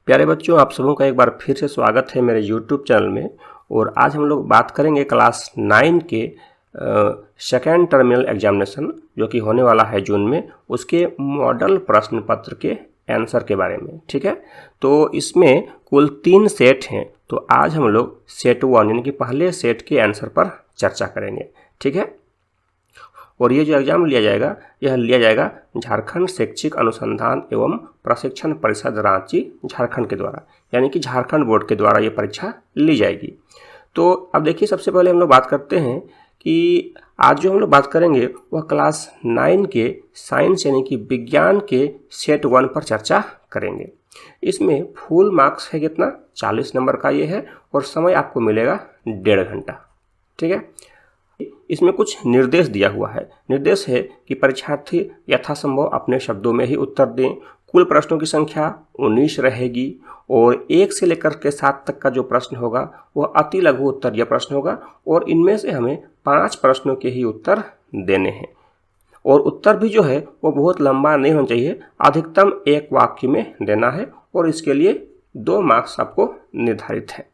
प्यारे बच्चों, आप सबों का एक बार फिर से स्वागत है मेरे YouTube चैनल में। और आज हम लोग बात करेंगे क्लास 9 के सेकेंड टर्मिनल एग्जामिनेशन जो कि होने वाला है जून में, उसके मॉडल प्रश्न पत्र के आंसर के बारे में। ठीक है, तो इसमें कुल 3 सेट हैं। तो आज हम लोग सेट 1 यानी कि पहले सेट के आंसर पर चर्चा करेंगे। ठीक है, और ये जो एग्जाम लिया जाएगा यह लिया जाएगा झारखंड शैक्षिक अनुसंधान एवं प्रशिक्षण परिषद रांची झारखंड के द्वारा, यानी कि झारखंड बोर्ड के द्वारा ये परीक्षा ली जाएगी। तो अब देखिए, सबसे पहले हम लोग बात करते हैं कि आज जो हम लोग बात करेंगे वह क्लास 9 के साइंस यानी कि विज्ञान के सेट 1 पर चर्चा करेंगे। इसमें फुल मार्क्स है कितना, 40 नंबर का ये है, और समय आपको मिलेगा 1.5 घंटा। ठीक है, इसमें कुछ निर्देश दिया हुआ है। निर्देश है कि परीक्षार्थी यथासंभव अपने शब्दों में ही उत्तर दें। कुल प्रश्नों की संख्या 19 रहेगी और 1 से लेकर के 7 तक का जो प्रश्न होगा वह अति लघु उत्तरीय प्रश्न होगा, और इनमें से हमें 5 प्रश्नों के ही उत्तर देने हैं। और उत्तर भी जो है वो बहुत लंबा नहीं होना चाहिए, अधिकतम 1 वाक्य में देना है, और इसके लिए 2 मार्क्स आपको निर्धारित है।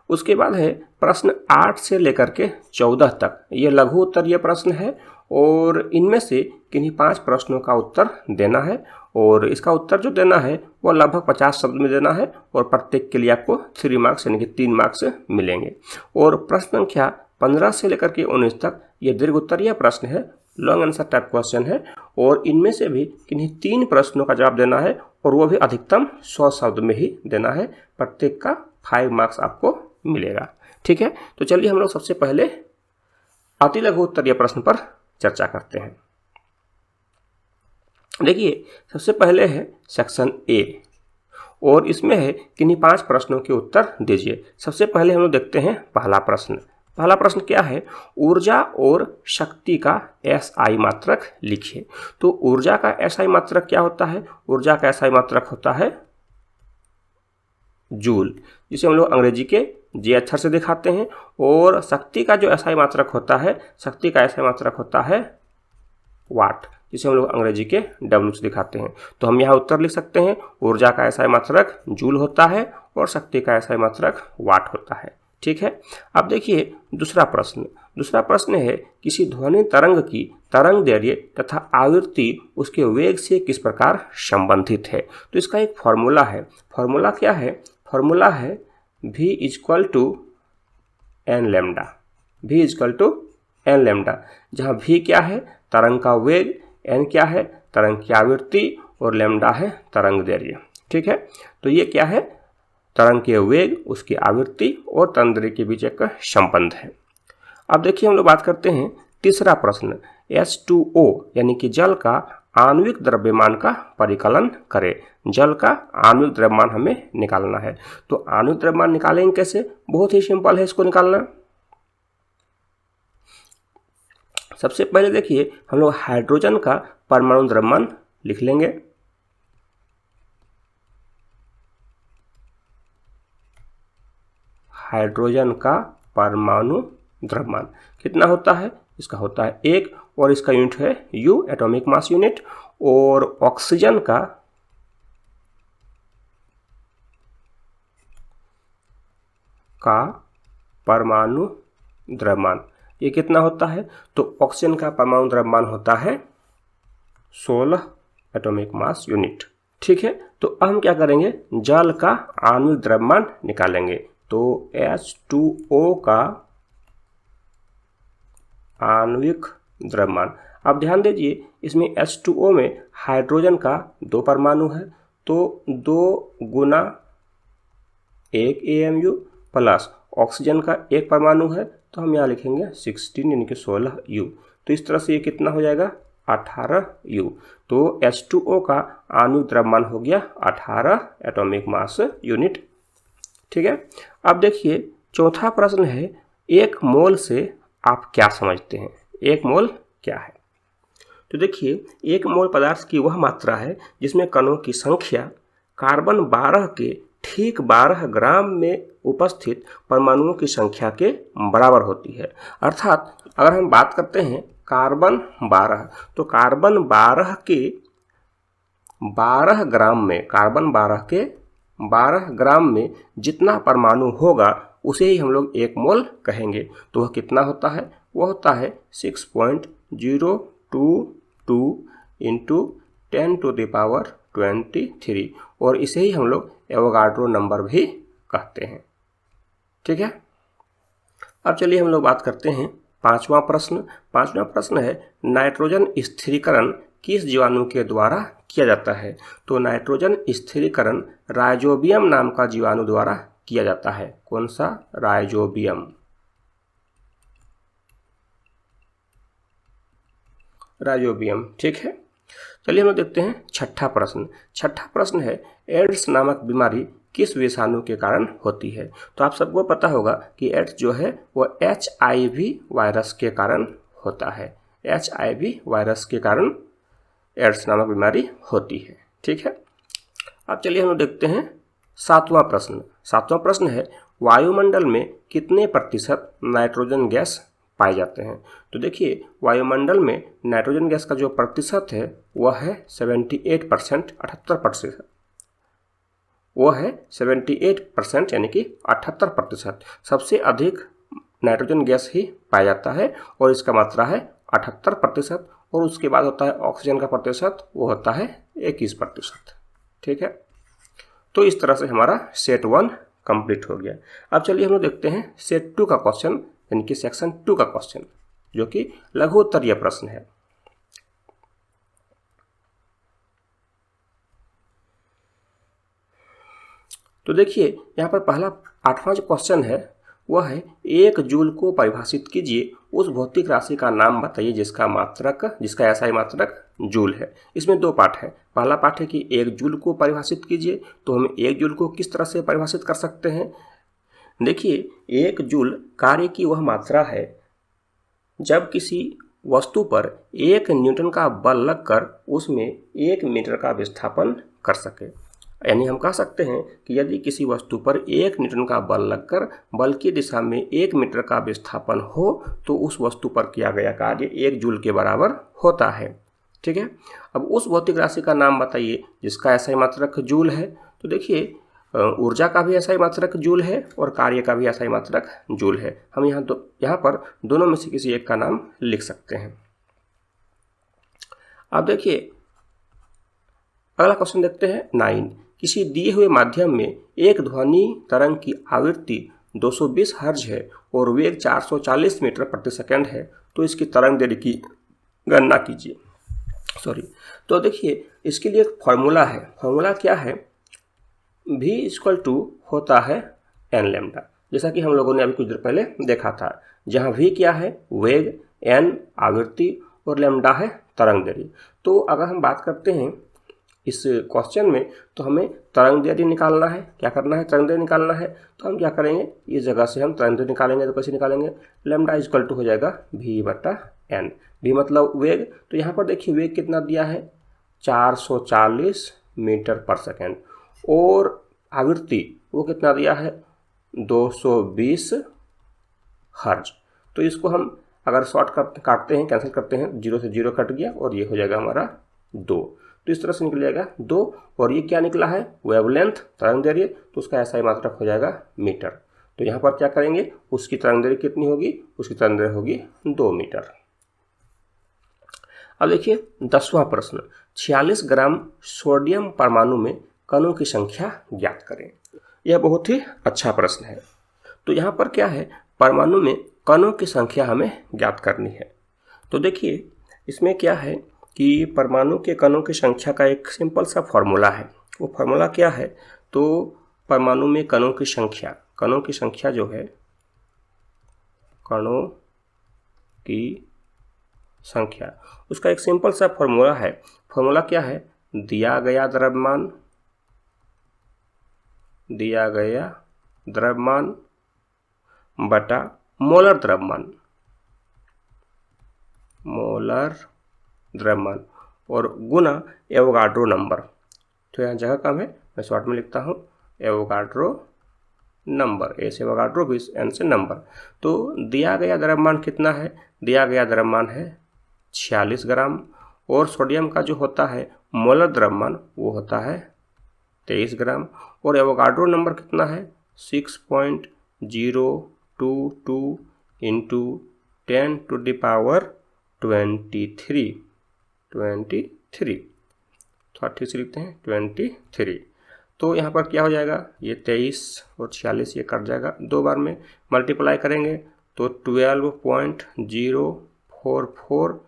उसके बाद है प्रश्न 8 से लेकर के 14 तक, ये लघु उत्तरीय प्रश्न है, और इनमें से किन्हीं 5 प्रश्नों का उत्तर देना है। और इसका उत्तर जो देना है वो लगभग 50 शब्द में देना है, और प्रत्येक के लिए आपको 3 मार्क्स यानी कि 3 मार्क्स मिलेंगे। और प्रश्न संख्या 15 से लेकर के 19 तक ये दीर्घ उत्तरीय प्रश्न है, लॉन्ग आंसर टाइप क्वेश्चन है, और इनमें से भी किन्हीं 3 प्रश्नों का जवाब देना है, और वो भी अधिकतम 100 शब्द में ही देना है। प्रत्येक का 5 मार्क्स आपको मिलेगा। ठीक है, तो चलिए हम लोग सबसे पहले अति लघु उत्तरीय प्रश्न पर चर्चा करते हैं। देखिए, सबसे पहले है सेक्शन ए, और इसमें है किन्हीं 5 प्रश्नों के उत्तर दीजिए। सबसे पहले हम लोग देखते हैं पहला प्रश्न। पहला प्रश्न क्या है, ऊर्जा और शक्ति का एसआई मात्रक लिखिए। तो ऊर्जा का एसआई मात्रक क्या होता है? ऊर्जा का एसआई मात्रक होता है जूल, जिसे हम लोग अंग्रेजी के जे अक्षर से दिखाते हैं। और शक्ति का जो एसआई मात्रक होता है, शक्ति का एसआई मात्रक होता है वाट, जिसे हम लोग अंग्रेजी के डब्ल्यू से दिखाते हैं। तो हम यहाँ उत्तर लिख सकते हैं, ऊर्जा का एसआई मात्रक जूल होता है और शक्ति का एसआई मात्रक वाट होता है। ठीक है, अब देखिए दूसरा प्रश्न। दूसरा प्रश्न है, किसी ध्वनि तरंग की तरंग दैर्घ्य तथा आवृत्ति उसके वेग से किस प्रकार संबंधित है? तो इसका एक फॉर्मूला है। फॉर्मूला क्या है? फॉर्मूला है v equal to n lambda. v equal to n lambda, जहाँ v क्या है? तरंग का वेग, n क्या है? तरंग की आवृत्ति, और लेमडा है तरंग दैर्घ्य। ठीक है, तो ये क्या है? तरंग के वेग, उसकी आवृत्ति और तरंग दैर्घ्य के बीच एक संबंध है। अब देखिए हम लोग बात करते हैं तीसरा प्रश्न। H2O यानी कि जल का आणविक द्रव्यमान का परिकलन करें। जल का आणविक द्रव्यमान हमें निकालना है। तो आणविक द्रव्यमान निकालेंगे कैसे? बहुत ही सिंपल है इसको निकालना। सबसे पहले देखिए हम लोग हाइड्रोजन का परमाणु द्रव्यमान लिख लेंगे। हाइड्रोजन का परमाणु द्रव्यमान कितना होता है? इसका होता है 1, और इसका यूनिट है U, एटॉमिक मास यूनिट। और ऑक्सीजन का परमाणु द्रव्यमान ये कितना होता है? तो ऑक्सीजन का परमाणु द्रव्यमान होता है 16 एटॉमिक मास यूनिट। ठीक है, तो अब हम क्या करेंगे? जल का आणविक द्रव्यमान निकालेंगे। तो H2O का आणविक द्रव्यमान, अब ध्यान दीजिए इसमें H2O में हाइड्रोजन का 2 परमाणु है, तो 2 गुना 1 AMU प्लस ऑक्सीजन का 1 परमाणु है, तो हम यहाँ लिखेंगे 16 यानी कि 16 U। तो इस तरह से ये कितना हो जाएगा? 18 U। तो H2O का आणविक द्रव्यमान हो गया 18 एटॉमिक मास यूनिट। ठीक है, अब देखिए चौथा प्रश्न है, 1 मोल से आप क्या समझते हैं? 1 मोल क्या है? तो देखिए 1 मोल पदार्थ की वह मात्रा है जिसमें कणों की संख्या कार्बन 12 के ठीक 12 ग्राम में उपस्थित परमाणुओं की संख्या के बराबर होती है। अर्थात अगर हम बात करते हैं कार्बन 12, तो कार्बन 12 के 12 ग्राम में, कार्बन 12 ग्राम में जितना परमाणु होगा उसे ही हम लोग 1 मोल कहेंगे। तो वह कितना होता है? वह होता है 6.022 इंटू 10⁻23 और इसे ही हम लोग एवोगाड्रो नंबर भी कहते हैं। ठीक है। अब चलिए हम लोग बात करते हैं पांचवा प्रश्न है नाइट्रोजन स्थिरीकरण किस जीवाणु के द्वारा किया जाता है? तो नाइट्रोजन स्थिरीकरण राइजोबियम नाम का जीवाणु द्वारा किया जाता है। कौन सा? राइजोबियम। ठीक है। चलिए हम लोग देखते हैं छठा प्रश्न है एड्स नामक बीमारी किस विषाणु के कारण होती है? तो आप सबको पता होगा कि एड्स जो है वो HIV वायरस के कारण होता है। HIV वायरस के कारण एड्स नामक बीमारी होती है। ठीक है। अब चलिए हम लोग देखते हैं सातवां प्रश्न है वायुमंडल में कितने प्रतिशत नाइट्रोजन गैस पाए जाते हैं? तो देखिए वायुमंडल में नाइट्रोजन गैस का जो प्रतिशत है वह है 78%, 78%। वो है 78% यानी कि 78%। सबसे अधिक नाइट्रोजन गैस ही पाया जाता है और इसका मात्रा है 78% और उसके बाद होता है ऑक्सीजन का प्रतिशत, वो होता है 21%। ठीक है। तो इस तरह से हमारा सेट 1 कंप्लीट हो गया। अब चलिए हम लोग देखते हैं सेट 2 का क्वेश्चन यानी कि सेक्शन 2 का क्वेश्चन जो कि लघु उत्तरीय प्रश्न है। तो देखिए यहाँ पर पहला 8वां जो क्वेश्चन है वह है 1 जूल को परिभाषित कीजिए, उस भौतिक राशि का नाम बताइए जिसका SI मात्रक जूल है। इसमें 2 पार्ट है। पहला पार्ट है कि 1 जूल को परिभाषित कीजिए। तो हम 1 जूल को किस तरह से परिभाषित कर सकते हैं? देखिए 1 जूल कार्य की वह मात्रा है जब किसी वस्तु पर 1 न्यूटन का बल लगकर उसमें 1 मीटर का विस्थापन कर सके। यानी हम कह सकते हैं कि यदि किसी वस्तु पर 1 न्यूटन का बल लगकर बल की दिशा में 1 मीटर का विस्थापन हो तो उस वस्तु पर किया गया कार्य 1 जूल के बराबर होता है। ठीक है। अब उस भौतिक राशि का नाम बताइए जिसका SI मात्रक जूल है। तो देखिए ऊर्जा का भी SI मात्रक जूल है और कार्य का भी SI मात्रक जूल है। हम यहाँ पर दोनों में से किसी एक का नाम लिख सकते हैं। अब देखिए अगला क्वेश्चन देखते हैं 9। किसी दिए हुए माध्यम में एक ध्वनि तरंग की आवृत्ति 220 हर्ट्ज है और वेग 440 मीटर प्रति सेकंड है, तो इसकी तरंग दैर्ध्य की गणना कीजिए। तो देखिए इसके लिए एक फॉर्मूला है। फॉर्मूला क्या है? V = होता है n लैम्डा, जैसा कि हम लोगों ने अभी कुछ देर पहले देखा था, जहाँ V क्या है? वेग, n आवृत्ति और लैम्डा है तरंग दैर्ध्य। तो अगर हम बात करते हैं इस क्वेश्चन में तो हमें तरंग दैर्ध्य निकालना है। क्या करना है? तरंग दैर्ध्य निकालना है। तो हम क्या करेंगे? इस जगह से हम तरंग दैर्ध्य निकालेंगे। तो कैसे निकालेंगे? लैम्डा = हो जाएगा V/n। V मतलब वेग। तो यहाँ पर देखिए वेग कितना दिया है? 440 मीटर पर सेकेंड और आवृत्ति वो कितना दिया है? 220 हर्ट्ज। तो इसको हम अगर शॉर्ट काटते हैं, कैंसिल करते हैं, 0 से 0 कट गया और ये हो जाएगा हमारा 2। तो इस तरह से निकल जाएगा 2 और ये क्या निकला है? वेवलेंथ तरंग दैर्ध्य। तो उसका SI मात्रक हो जाएगा मीटर। तो यहाँ पर क्या करेंगे? उसकी तरंग दैर्ध्य कितनी होगी? उसकी तरंग दैर्ध्य होगी 2 मीटर। अब देखिए 10वां प्रश्न 46 ग्राम सोडियम परमाणु में कणों की संख्या ज्ञात करें। यह बहुत ही अच्छा प्रश्न है। तो यहाँ पर क्या है? परमाणु में कणों की संख्या हमें ज्ञात करनी है। तो देखिए इसमें क्या है कि परमाणु के कणों की संख्या का एक सिंपल सा फॉर्मूला है। वो फॉर्मूला क्या है? तो परमाणु में कणों की संख्या जो है, कणों की संख्या, उसका एक सिंपल सा फॉर्मूला है। फॉर्मूला क्या है? दिया गया द्रव्यमान बटा मोलर द्रव्यमान और गुना एवोगाड्रो नंबर। तो यहाँ जगह कम है, मैं शॉर्ट में लिखता हूँ एवोगाड्रो नंबर। ए से एवोगाड्रो, बी से एन से नंबर। तो दिया गया द्रव्यमान कितना है? दिया गया द्रव्यमान है 46 ग्राम और सोडियम का जो होता है मोलर द्रव्यमान वो होता है 23 ग्राम। और एवोगाड्रो नंबर कितना है 6.022 इंटू 10⁻23 थोड़ा ठीक से लिखते हैं 23। तो यहाँ पर क्या हो जाएगा, ये 23 और 46 ये कट जाएगा, 2 बार में मल्टीप्लाई करेंगे तो 12.044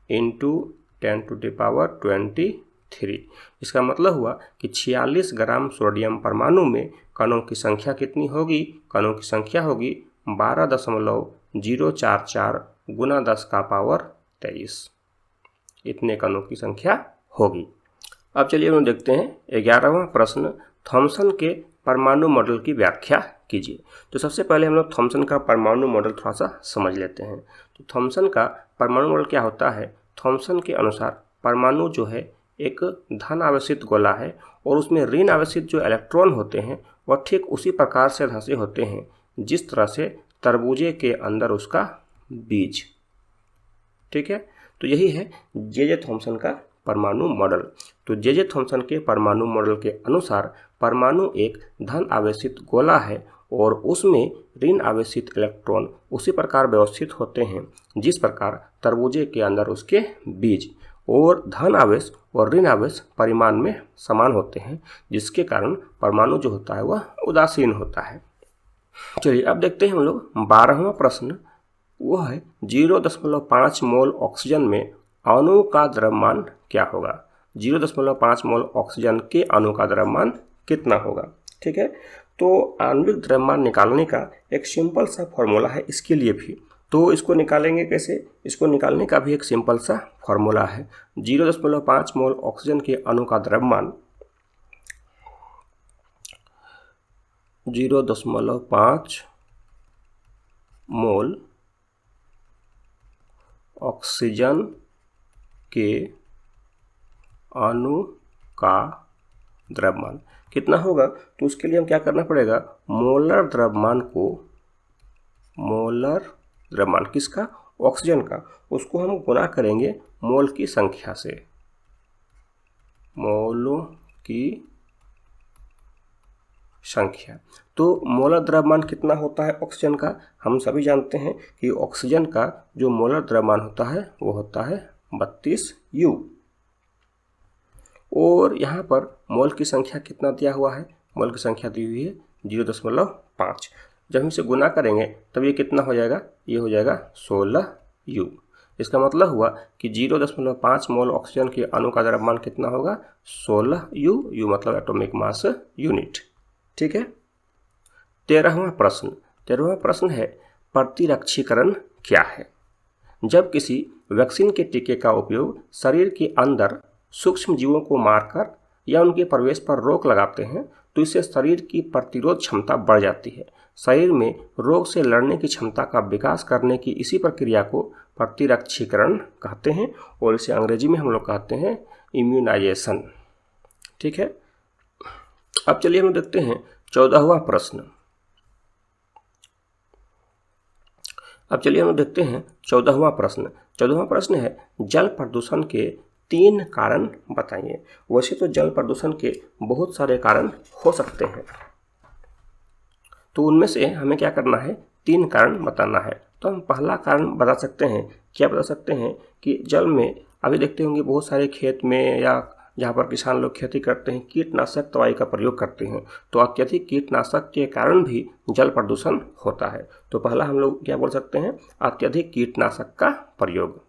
इंटू 10⁻23। इसका मतलब हुआ कि 46 ग्राम सोडियम परमाणु में कणों की संख्या कितनी होगी, कणों की संख्या होगी 12.044 गुना 10⁻23। इतने कणों की संख्या होगी। अब चलिए हम देखते हैं 11वां प्रश्न, थॉमसन के परमाणु मॉडल की व्याख्या कीजिए। तो सबसे पहले हम लोग थॉमसन का परमाणु मॉडल थोड़ा सा समझ लेते हैं। तो थॉमसन का परमाणु मॉडल क्या होता है, थॉमसन के अनुसार परमाणु जो है एक धन आवेशित गोला है और उसमें ऋण आवेशित जो इलेक्ट्रॉन होते हैं वह ठीक उसी प्रकार से धंसे होते हैं जिस तरह से तरबूजे के अंदर उसका बीज। ठीक है, तो यही है जे थॉमसन का परमाणु मॉडल। तो जे थॉमसन के परमाणु मॉडल के अनुसार परमाणु एक धन आवेशित गोला है और उसमें ऋण आवेशित इलेक्ट्रॉन उसी प्रकार व्यवस्थित होते हैं जिस प्रकार तरबूजे के अंदर उसके बीज, और धन आवेश और ऋण आवेश परिमाण में समान होते हैं जिसके कारण परमाणु जो होता है वह उदासीन होता है। चलिए अब देखते हैं हम लोग 12वां प्रश्न, वह है 0.5 मोल ऑक्सीजन में अणु का द्रव्यमान क्या होगा। 0.5 मोल ऑक्सीजन के अणु का द्रव्यमान कितना होगा। ठीक है, तो आणविक द्रव्यमान निकालने का एक सिंपल सा फॉर्मूला है इसके लिए भी। तो इसको निकालेंगे कैसे, इसको निकालने का भी एक सिंपल सा फॉर्मूला है। 0.5 मोल ऑक्सीजन के अणु का द्रव्यमान 0.5 मोल ऑक्सीजन के अणु का द्रव्यमान कितना होगा। तो उसके लिए हम क्या करना पड़ेगा, मोलर द्रव्यमान किसका, ऑक्सीजन का, उसको हम गुणा करेंगे मोल की संख्या से, मोलों की संख्या। तो मोलर द्रव्यमान कितना होता है ऑक्सीजन का, हम सभी जानते हैं कि ऑक्सीजन का जो मोलर द्रव्यमान होता है वो होता है 32U। और यहाँ पर मोल की संख्या कितना दिया हुआ है, मोल की संख्या दी हुई है 0.5। जब हम इसे गुना करेंगे तब ये कितना हो जाएगा, ये हो जाएगा 16U। इसका मतलब हुआ कि 0.5 मोल ऑक्सीजन के अणु का द्रव्यमान कितना होगा 16U, U मतलब एटॉमिक मास यूनिट। ठीक है, 13वां प्रश्न है प्रतिरक्षीकरण क्या है। जब किसी वैक्सीन के टीके का उपयोग शरीर के अंदर सूक्ष्म जीवों को मारकर या उनके प्रवेश पर रोक लगाते हैं तो इससे शरीर की प्रतिरोध क्षमता बढ़ जाती है। शरीर में रोग से लड़ने की क्षमता का विकास करने की इसी प्रक्रिया को प्रतिरक्षीकरण कहते हैं और इसे अंग्रेजी में हम लोग कहते हैं इम्यूनाइजेशन। ठीक है, अब चलिए हम देखते हैं 14वां प्रश्न। 14वां प्रश्न है जल प्रदूषण के 3 कारण बताइए। वैसे तो जल प्रदूषण के बहुत सारे कारण हो सकते हैं, तो उनमें से हमें क्या करना है, 3 कारण बताना है। तो हम पहला कारण बता सकते हैं, क्या बता सकते हैं कि जल में अभी देखते होंगे बहुत सारे खेत में या जहाँ पर किसान लोग खेती करते हैं कीटनाशक दवाई का प्रयोग करते हैं, तो अत्यधिक कीटनाशक के कारण भी जल प्रदूषण होता है। तो पहला हम लोग क्या बोल सकते हैं, अत्यधिक कीटनाशक का प्रयोग।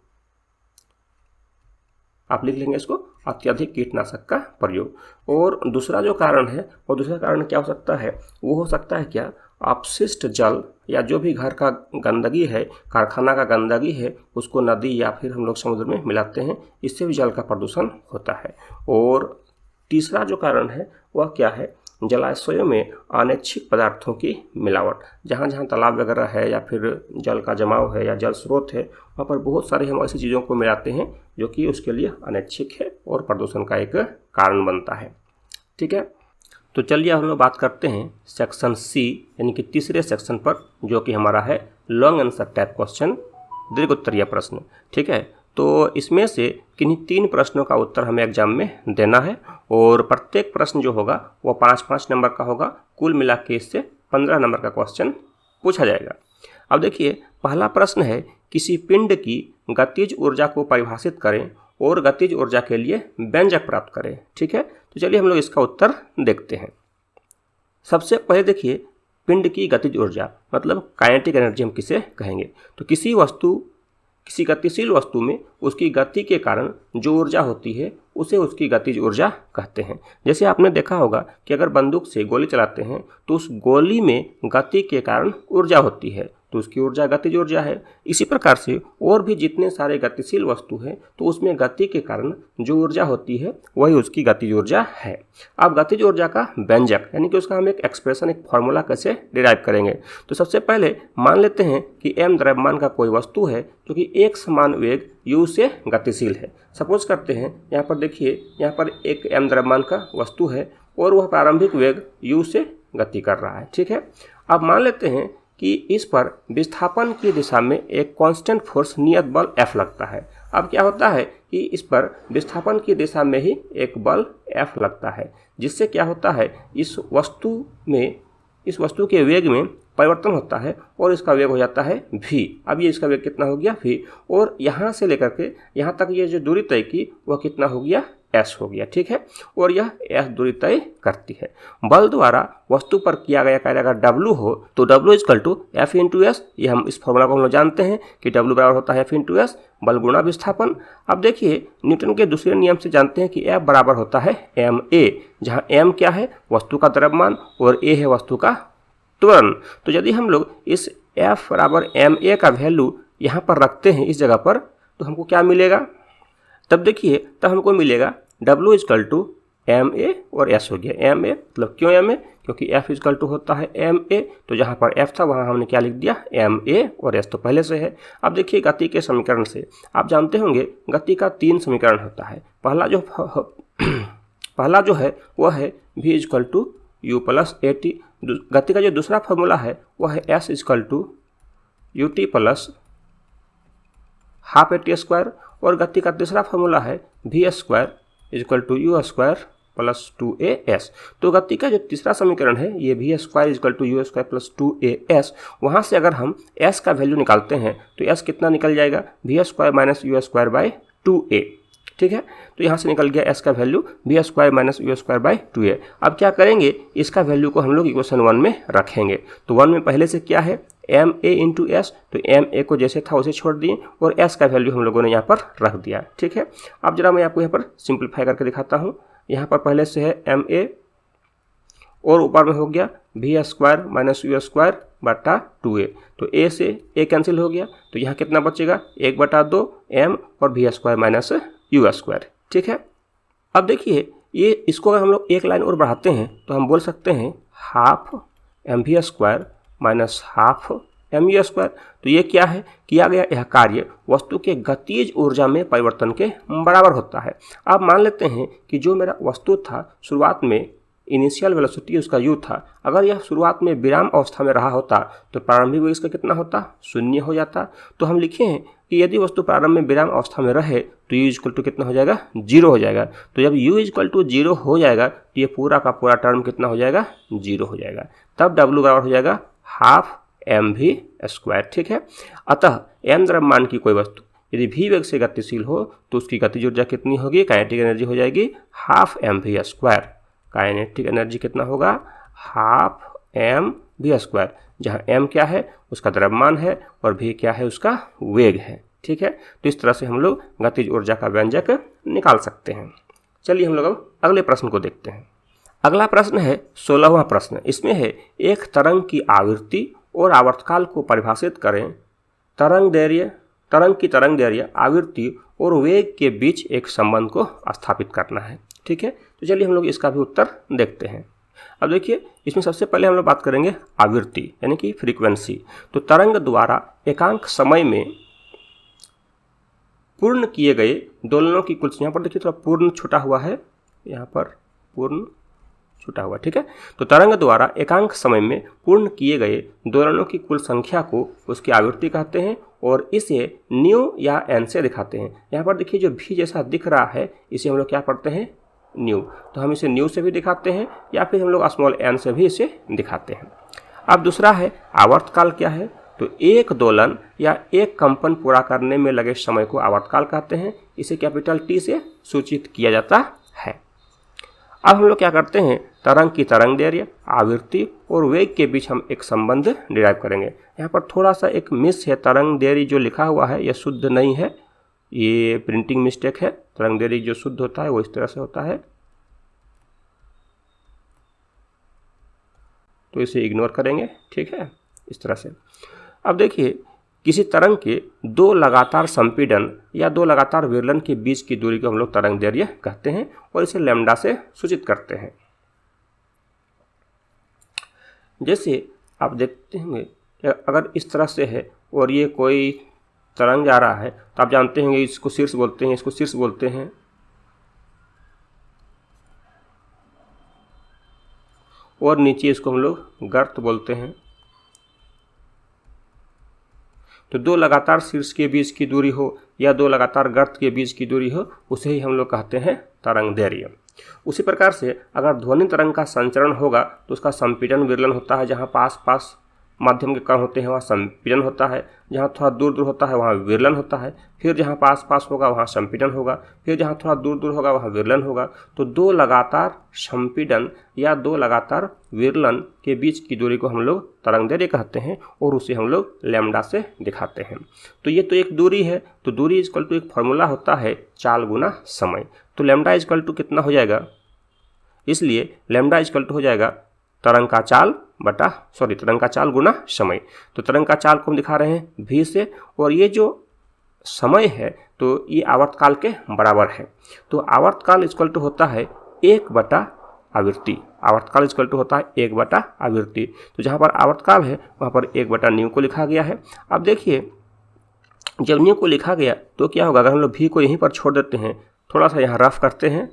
आप लिख लेंगे इसको, अत्यधिक कीटनाशक का प्रयोग। और दूसरा जो कारण है, और दूसरा कारण क्या हो सकता है, वो हो सकता है क्या, अपशिष्ट जल या जो भी घर का गंदगी है, कारखाना का गंदगी है, उसको नदी या फिर हम लोग समुद्र में मिलाते हैं, इससे भी जल का प्रदूषण होता है। और तीसरा जो कारण है वह क्या है, जलाशयों में अनैच्छिक पदार्थों की मिलावट। जहाँ जहाँ तालाब वगैरह है या फिर जल का जमाव है या जल स्रोत है, वहाँ पर बहुत सारे हम ऐसी चीज़ों को मिलाते हैं जो कि उसके लिए अनैच्छिक है और प्रदूषण का एक कारण बनता है। ठीक है, तो चलिए हम लोग बात करते हैं सेक्शन सी यानी कि तीसरे सेक्शन पर, जो कि हमारा है लॉन्ग आंसर टाइप क्वेश्चन, दीर्घ उत्तरीय प्रश्न। ठीक है, तो इसमें से किन्हीं 3 प्रश्नों का उत्तर हमें एग्जाम में देना है और प्रत्येक प्रश्न जो होगा वो 5-5 नंबर का होगा। कुल मिला के इससे 15 नंबर का क्वेश्चन पूछा जाएगा। अब देखिए, पहला प्रश्न है, किसी पिंड की गतिज ऊर्जा को परिभाषित करें और गतिज ऊर्जा के लिए व्यंजक प्राप्त करें। ठीक है, तो चलिए हम लोग इसका उत्तर देखते हैं। सबसे पहले देखिए, पिंड की गतिज ऊर्जा मतलब काइनेटिक एनर्जी हम किसे कहेंगे। तो किसी गतिशील वस्तु में उसकी गति के कारण जो ऊर्जा होती है उसे उसकी गतिज ऊर्जा कहते हैं। जैसे आपने देखा होगा कि अगर बंदूक से गोली चलाते हैं तो उस गोली में गति के कारण ऊर्जा होती है, तो उसकी ऊर्जा गतिज ऊर्जा है। इसी प्रकार से और भी जितने सारे गतिशील वस्तु हैं तो उसमें गति के कारण जो ऊर्जा होती है वही उसकी गतिज ऊर्जा है। अब गतिज ऊर्जा का व्यंजक यानी कि उसका हम एक एक्सप्रेशन, एक फॉर्मूला कैसे डिराइव करेंगे। तो सबसे पहले मान लेते हैं कि m द्रव्यमान का कोई वस्तु है जो कि एक समान वेग u से गतिशील है। सपोज करते हैं, यहाँ पर देखिए, यहाँ पर एक m द्रव्यमान का वस्तु है और वह प्रारंभिक वेग u से गति कर रहा है। ठीक है, अब मान लेते हैं कि इस पर विस्थापन की दिशा में एक कांस्टेंट फोर्स नियत बल F लगता है। अब क्या होता है कि इस पर विस्थापन की दिशा में ही एक बल F लगता है, जिससे क्या होता है, इस वस्तु के वेग में परिवर्तन होता है और इसका वेग हो जाता है v। अब ये इसका वेग कितना हो गया v, और यहाँ से लेकर के यहाँ तक ये जो दूरी तय की वह कितना हो गया s हो गया। ठीक है, और यह s दूरी तय करती है। बल द्वारा वस्तु पर किया गया कार्य अगर w हो तो w equal to F into s. ये हम इस फॉर्मूला को हम लोग जानते हैं कि w बराबर होता है F इंटू एस, बल गुणा विस्थापन। अब देखिए, न्यूटन के दूसरे नियम से जानते हैं कि F बराबर होता है ma, जहाँ m क्या है, वस्तु का द्रव्यमान, और a है वस्तु का त्वरण। तो यदि हम लोग इस F बराबर ma का वैल्यू यहाँ पर रखते हैं इस जगह पर, तो हमको क्या मिलेगा, तब देखिए, तब हमको मिलेगा W इक्वल टू ma और s हो गया। ma मतलब क्यों ma, क्योंकि F इक्वल टू होता है ma, तो जहाँ पर F था वहाँ हमने क्या लिख दिया ma, और s तो पहले से है। अब देखिए, गति के समीकरण से आप जानते होंगे गति का 3 समीकरण होता है। पहला जो है वह है v equal to u plus at। गति का जो दूसरा फॉर्मूला है वह है s equal to ut plus half at square, और गति का तीसरा फॉर्मूला है v square equal to u square plus 2as। तो गति का जो तीसरा समीकरण है ये v square equal to u square plus 2as, वहाँ से अगर हम s का वैल्यू निकालते हैं तो s कितना निकल जाएगा, v square minus u square by 2a। ठीक है, तो यहाँ से निकल गया s का value v square minus u square by 2a। अब क्या करेंगे, इसका वैल्यू को हम लोग इक्वेशन 1 में रखेंगे। तो 1 में पहले से क्या है ma इंटू एस, तो ma को जैसे था उसे छोड़ दिए और s का वैल्यू हम लोगों ने यहाँ पर रख दिया। ठीक है, अब जरा मैं आपको यहाँ पर सिंप्लीफाई करके दिखाता हूँ। यहाँ पर पहले से है ma और ऊपर में हो गया v square minus u square बटा 2a, तो a से a कैंसिल हो गया, तो यहाँ कितना बचेगा 1/2 m और v square minus u square. ठीक है, अब देखिए, ये इसको अगर हम लोग एक लाइन और बढ़ाते हैं तो हम बोल सकते हैं half mv square minus half mu square. तो ये क्या है, किया गया यह कार्य वस्तु के गतिज ऊर्जा में परिवर्तन के बराबर होता है। अब मान लेते हैं कि जो मेरा वस्तु था शुरुआत में इनिशियल वेलोसिटी उसका u था, अगर यह शुरुआत में विराम अवस्था में रहा होता तो प्रारंभिक वेग इसका कितना होता, 0 हो जाता। तो हम लिखे हैं कि यदि वस्तु प्रारंभ में विराम अवस्था में रहे तो u इक्वल टू कितना हो जाएगा, 0 हो जाएगा। तो जब u इक्वल टू 0 हो जाएगा तो ये पूरा का पूरा टर्म कितना हो जाएगा, 0 हो जाएगा। तब w बराबर हो जाएगा हाफ mv स्क्वायर। ठीक है, अतः m द्रव्यमान की कोई वस्तु यदि v वेग से गतिशील हो तो उसकी गतिज ऊर्जा कितनी होगी, काइनेटिक एनर्जी हो जाएगी half mv square. Kinetic energy कितना होगा, हाफ mv स्क्वायर, जहाँ m क्या है उसका द्रव्यमान है और v क्या है उसका वेग है। ठीक है, तो इस तरह से हम लोग गतिज ऊर्जा का व्यंजक निकाल सकते हैं। चलिए हम लोग अब अगले प्रश्न को देखते हैं। अगला प्रश्न है 16वां प्रश्न। इसमें है एक तरंग की आवृत्ति और आवर्तकाल को परिभाषित करें। तरंग की तरंग दैर्घ्य, आवृत्ति और वेग के बीच एक संबंध को स्थापित करना है। ठीक है, तो चलिए हम लोग इसका भी उत्तर देखते हैं। अब देखिए, इसमें सबसे पहले हम लोग बात करेंगे आवृत्ति यानी कि फ्रीक्वेंसी। तो तरंग द्वारा एकांक समय में पूर्ण किए गए दोलनों की कुल, यहाँ पर देखिए थोड़ा पूर्ण छुटा हुआ है, यहाँ पर पूर्ण छुटा हुआ। ठीक है, तो तरंग द्वारा एकांक समय में पूर्ण किए गए दोलनों की कुल संख्या को उसकी आवृत्ति कहते हैं और इसे न्यू या एन से दिखाते हैं। यहाँ पर देखिए जो भी जैसा दिख रहा है इसे हम लोग क्या पढ़ते हैं, न्यू। तो हम इसे न्यू से भी दिखाते हैं या फिर हम लोग स्मॉल एन से भी इसे दिखाते हैं। अब दूसरा है आवर्तकाल क्या है, तो एक दोलन या एक कंपन पूरा करने में लगे समय को आवर्तकाल कहते हैं। इसे कैपिटल टी से सूचित किया जाता है। अब हम लोग क्या करते हैं, तरंग की तरंग दैर्घ्य, आवृत्ति और वेग के बीच हम एक संबंध डिराइव करेंगे। यहाँ पर थोड़ा सा एक मिस है, तरंग दैर्घ्य जो लिखा हुआ है यह शुद्ध नहीं है, ये प्रिंटिंग मिस्टेक है। तरंग दैर्घ्य जो शुद्ध होता है वो इस तरह से होता है, तो इसे इग्नोर करेंगे, ठीक है, इस तरह से। अब देखिए किसी तरंग के दो लगातार संपीड़न या दो लगातार विरलन के बीच की दूरी को हम लोग तरंग दैर्घ्य कहते हैं और इसे लैम्डा से सूचित करते हैं। जैसे आप देखते होंगे अगर इस तरह से है और ये कोई तरंग जा रहा है तो आप जानते होंगे इसको शीर्ष बोलते हैं, इसको शीर्ष बोलते हैं, और नीचे इसको हम लोग गर्त बोलते हैं। तो दो लगातार शीर्ष के बीच की दूरी हो या दो लगातार गर्त के बीच की दूरी हो उसे ही हम लोग कहते हैं तरंग दैर्घ्य। उसी प्रकार से अगर ध्वनि तरंग का संचरण होगा तो उसका संपीड़न विरलन होता है। जहाँ पास पास माध्यम के कण होते हैं वहाँ संपीड़न होता है, जहाँ थोड़ा दूर दूर होता है वहाँ विरलन होता है, फिर जहाँ पास पास होगा वहाँ संपीड़न होगा, फिर जहाँ थोड़ा दूर दूर होगा वहाँ विरलन होगा। तो दो लगातार संपीड़न या दो लगातार विरलन के बीच की दूरी को हम लोग तरंग दैर्घ्य कहते हैं और उसे हम लोग लैम्डा से दिखाते हैं। तो ये तो एक दूरी है, तो दूरी इक्वल टू एक फॉर्मूला होता है चाल गुना समय। तो लैम्डा इक्वल टू कितना हो जाएगा, इसलिए लैम्डा इक्वल टू हो जाएगा तरंग का चाल गुना समय। तो तरंग का चाल को हम दिखा रहे हैं v से, और ये जो समय है तो ये आवर्तकाल के बराबर है। तो आवर्तकाल इक्वल टू होता है 1/आवृत्ति। आवर्तकाल इक्वल टू होता है 1/आवृत्ति। तो जहाँ पर आवर्तकाल है वहाँ पर 1/न्यू को लिखा गया है। अब देखिए जब न्यू को लिखा गया तो क्या होगा, अगर हम लोग v को यहीं पर छोड़ देते हैं, थोड़ा सा यहाँ रफ करते हैं,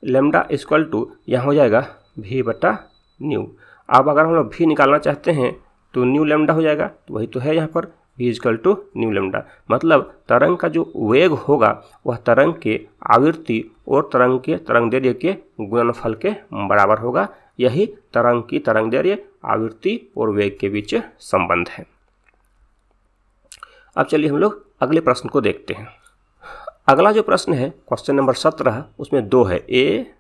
लैम्डा इक्वल टू यहाँ हो जाएगा v/न्यू। अब अगर हम लोग v निकालना चाहते हैं तो न्यू लैम्डा हो जाएगा, तो वही तो है यहाँ पर v equal to nu lambda. मतलब तरंग का जो वेग होगा वह तरंग के आवृत्ति और तरंग के तरंग दैर्घ्य के गुणनफल के बराबर होगा। यही तरंग की तरंग दैर्घ्य, आवृत्ति और वेग के बीच संबंध है। अब चलिए हम लोग अगले प्रश्न को देखते हैं। अगला जो प्रश्न है क्वेश्चन नंबर 17, उसमें 2 है, ए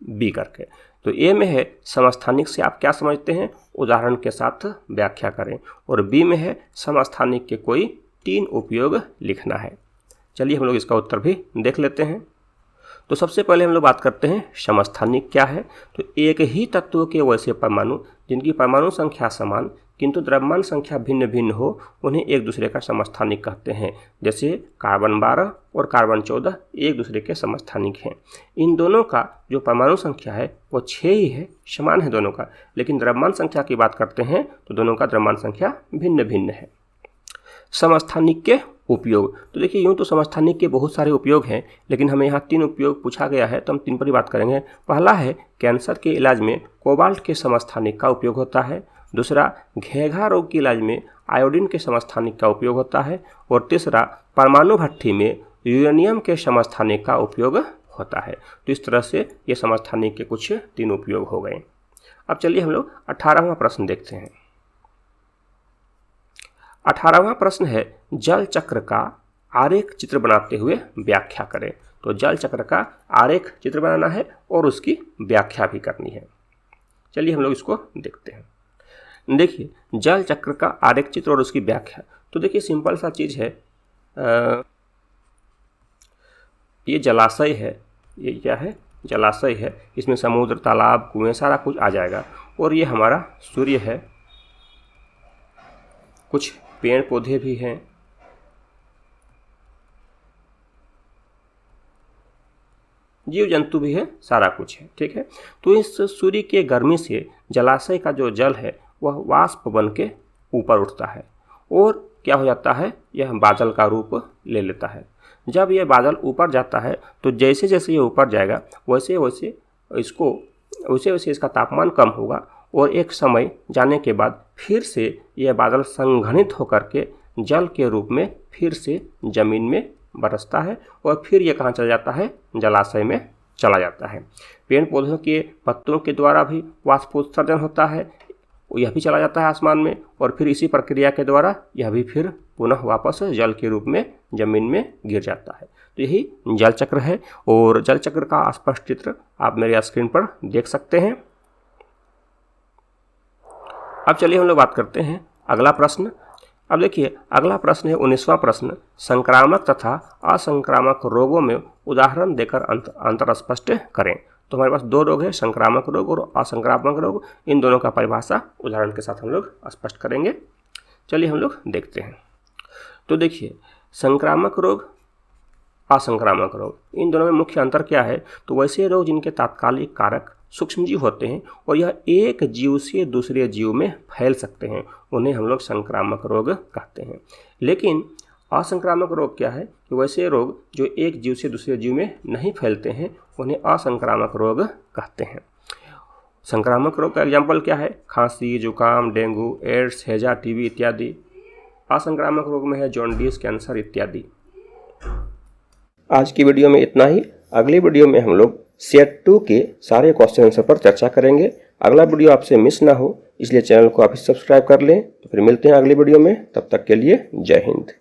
बी करके। तो ए में है समस्थानिक से आप क्या समझते हैं, उदाहरण के साथ व्याख्या करें, और बी में है समस्थानिक के कोई 3 उपयोग लिखना है। चलिए हम लोग इसका उत्तर भी देख लेते हैं। तो सबसे पहले हम लोग बात करते हैं समस्थानिक क्या है। तो एक ही तत्व के वैसे परमाणु जिनकी परमाणु संख्या समान किंतु द्रव्यमान संख्या भिन्न भिन्न हो उन्हें एक दूसरे का समस्थानिक कहते हैं। जैसे कार्बन 12 और कार्बन 14 एक दूसरे के समस्थानिक हैं। इन दोनों का जो परमाणु संख्या है वो 6 ही है, समान है दोनों का, लेकिन द्रव्यमान संख्या की बात करते हैं तो दोनों का द्रव्यमान संख्या भिन्न भिन्न है। समस्थानिक के उपयोग, तो देखिए यूँ तो समस्थानिक के बहुत सारे उपयोग हैं, लेकिन हमें यहाँ 3 उपयोग पूछा गया है तो हम 3 पर ही बात करेंगे। पहला है कैंसर के इलाज में कोबाल्ट के समस्थानिक का उपयोग होता है। दूसरा घेघा रोग के इलाज में आयोडीन के समस्थानिक का उपयोग होता है। और तीसरा परमाणु भट्ठी में यूरेनियम के समस्थानिक का उपयोग होता है। तो इस तरह से ये समस्थानिक के कुछ 3 उपयोग हो गए। अब चलिए हम लोग 18वां प्रश्न देखते हैं। 18वां प्रश्न है जल चक्र का आरेख चित्र बनाते हुए व्याख्या करें। तो जल चक्र का आरेख चित्र बनाना है और उसकी व्याख्या भी करनी है। चलिए हम लोग इसको देखते हैं। देखिए जल चक्र का आरेख चित्र और उसकी व्याख्या, तो देखिए सिंपल सा चीज़ है। ये जलाशय है, ये क्या है, जलाशय है। इसमें समुद्र, तालाब, कुएं सारा कुछ आ जाएगा। और ये हमारा सूर्य है, कुछ पेड़ पौधे भी हैं, जीव जंतु भी है, सारा कुछ है, ठीक है। तो इस सूर्य के गर्मी से जलाशय का जो जल है वह वाष्प बन के ऊपर उठता है और क्या हो जाता है, यह बादल का रूप ले लेता है। जब यह बादल ऊपर जाता है तो जैसे जैसे ये ऊपर जाएगा वैसे वैसे इसका तापमान कम होगा और एक समय जाने के बाद फिर से यह बादल संघनित होकर के जल के रूप में फिर से ज़मीन में बरसता है और फिर ये कहाँ चला जाता है, जलाशय में चला जाता है। पेड़ पौधों के पत्तों के द्वारा भी वाष्पोत्सर्जन होता है, यह भी चला जाता है आसमान में और फिर इसी प्रक्रिया के द्वारा यह भी फिर पुनः वापस जल के रूप में ज़मीन में गिर जाता है। तो यही जल चक्र है और जल चक्र का स्पष्ट चित्र आप मेरे स्क्रीन पर देख सकते हैं। अब चलिए हम लोग बात करते हैं अगला प्रश्न। अब देखिए अगला प्रश्न है 19वां प्रश्न, संक्रामक तथा असंक्रामक रोगों में उदाहरण देकर अंतर स्पष्ट करें। तो हमारे पास दो रोग है, संक्रामक रोग और असंक्रामक रोग। इन दोनों का परिभाषा उदाहरण के साथ हम लोग स्पष्ट करेंगे। चलिए हम लोग देखते हैं। तो देखिए संक्रामक रोग, असंक्रामक रोग, इन दोनों में मुख्य अंतर क्या है। तो वैसे रोग जिनके तात्कालिक कारक सूक्ष्मजीव होते हैं और यह एक जीव से दूसरे जीव में फैल सकते हैं, उन्हें हम लोग संक्रामक रोग कहते हैं। लेकिन असंक्रामक रोग क्या है कि वैसे रोग जो एक जीव से दूसरे जीव में नहीं फैलते हैं, उन्हें असंक्रामक रोग कहते हैं। संक्रामक रोग का एग्जाम्पल क्या है, खांसी, जुकाम, डेंगू, एड्स, हैजा, टीबी इत्यादि। असंक्रामक रोग में है जॉन्डिस, कैंसर इत्यादि। आज की वीडियो में इतना ही। अगली वीडियो में हम लोग सेट 2 के सारे क्वेश्चन आंसर पर चर्चा करेंगे। अगला वीडियो आपसे मिस ना हो इसलिए चैनल को आप सब्सक्राइब कर लें। तो फिर मिलते हैं अगली वीडियो में, तब तक के लिए जय हिंद।